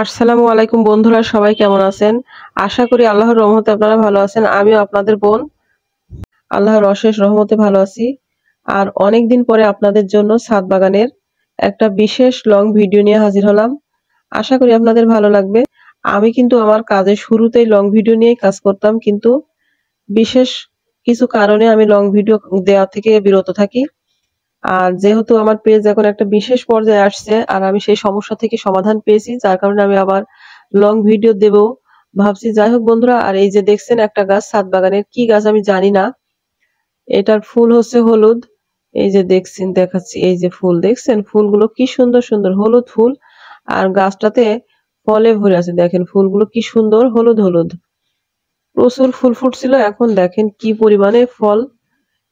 আসসালামু আলাইকুম বন্ধুরা, সবাই কেমন আছেন? আশা করি আল্লাহর রহমতে আপনারা ভালো আছেন। আমিও আপনাদের বোন আল্লাহর অশেষ রহমতে ভালো আছি। আর অনেকদিন পরে আপনাদের জন্য ছাদ বাগানের একটা বিশেষ লং ভিডিও নিয়ে হাজির হলাম। আশা করি আপনাদের ভালো লাগবে। আমি কিন্তু আমার কাজের শুরুতেই লং ভিডিও নিয়েই কাজ করতাম, কিন্তু বিশেষ কিছু কারণে আমি লং ভিডিও দেওয়া থেকে বিরত থাকি। আর যেহেতু আমার পেজ এখন একটা বিশেষ পর্যায়ে আসছে আর আমি সেই সমস্যা থেকে সমাধান পেয়েছি, যার কারণে আমি আবার লং ভিডিও দেব ভাবছি। যাই হোক বন্ধুরা, আর এই যে দেখছেন একটা গাছ, ছাদ বাগানের কি গাছ আমি জানি না, এটার ফুল হচ্ছে হলুদ। এই যে দেখছেন, দেখাচ্ছি, এই যে ফুল দেখছেন, ফুলগুলো কি সুন্দর সুন্দর হলুদ ফুল। আর গাছটাতে ফলে ভরে আছে, দেখেন ফুলগুলো কি সুন্দর হলুদ হলুদ। প্রচুর ফুল ফুটছিল, এখন দেখেন কি পরিমাণে ফল।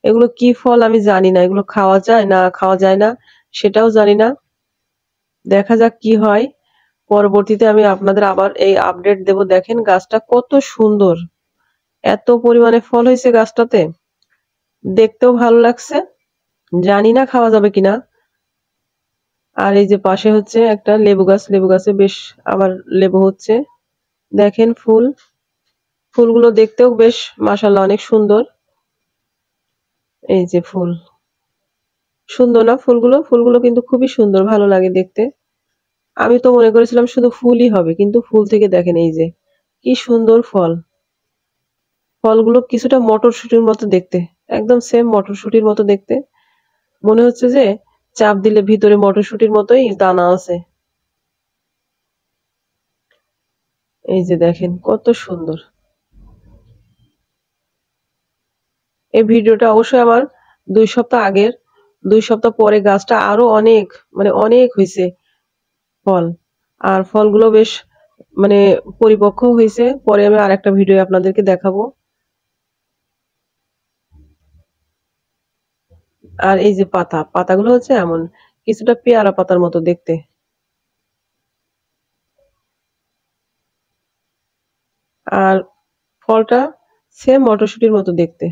এগুলো কি ফল আমি জানি না, এগুলো খাওয়া যায় না খাওয়া যায় না সেটাও জানি না। দেখা যাক কি হয়। পরবর্তীতে আমি আপনাদের আবার এই আপডেট দেব। দেখেন গাছটা কত সুন্দর, এত পরিমাণে ফল হয়েছে গাছটাতে, দেখতেও ভালো লাগছে। জানি না খাওয়া যাবে কিনা। আর এই যে পাশে হচ্ছে একটা লেবু গাছ, লেবু গাছে বেশ আবার লেবু হচ্ছে। দেখেন ফুলগুলো দেখতেও বেশ মাশাআল্লাহ অনেক সুন্দর। এই যে ফুল, সুন্দর না ফুলগুলো? ফুলগুলো কিন্তু খুবই সুন্দর, ভালো লাগে দেখতে। আমি তো মনে করেছিলাম শুধু ফুলই হবে, কিন্তু ফুল থেকে দেখেন এই যে কি সুন্দর ফল। ফলগুলো কিছুটা মটরশুঁটির মতো দেখতে, একদম সেম মটরশুঁটির মতো দেখতে। মনে হচ্ছে যে চাপ দিলে ভিতরে মটরশুঁটির মতোই দানা আছে। এই যে দেখেন কত সুন্দর। এই ভিডিওটা অবশ্যই আমার 2 সপ্তাহ আগের। 2 সপ্তাহ পরে গাছটা আরো অনেক, মানে অনেক হয়েছে ফল। আর ফলগুলো বেশ মানে পরিপক্ক হয়েছে। পরে আমি আরেকটা ভিডিও আপনাদেরকে দেখাবো। আর এই যে পাতাগুলো হচ্ছে এমন কিছুটা পেয়ারা পাতার মতো দেখতে। আর ফলটা সেম মটরশুঁটির মতো দেখতে।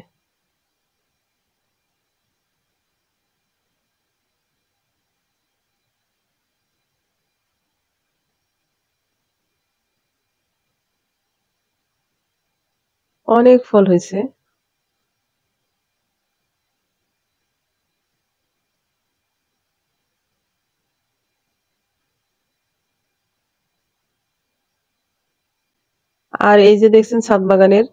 অনেক ফল হয়েছে। আর এই যে দেখছেন ছাদ বাগানের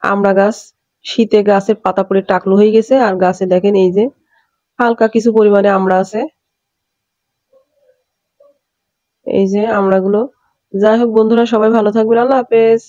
আমড়া গাছ, শীতে গাছের পাতা পড়ে টাকলু হয়ে গেছে, আর গাছে দেখেন এই যে হালকা কিছু পরিমাণে আমড়া আছে। এই যে আমড়াগুলো। যাই হোক বন্ধুরা, সবাই ভালো থাকবেন। আল্লাহ হাফেজ।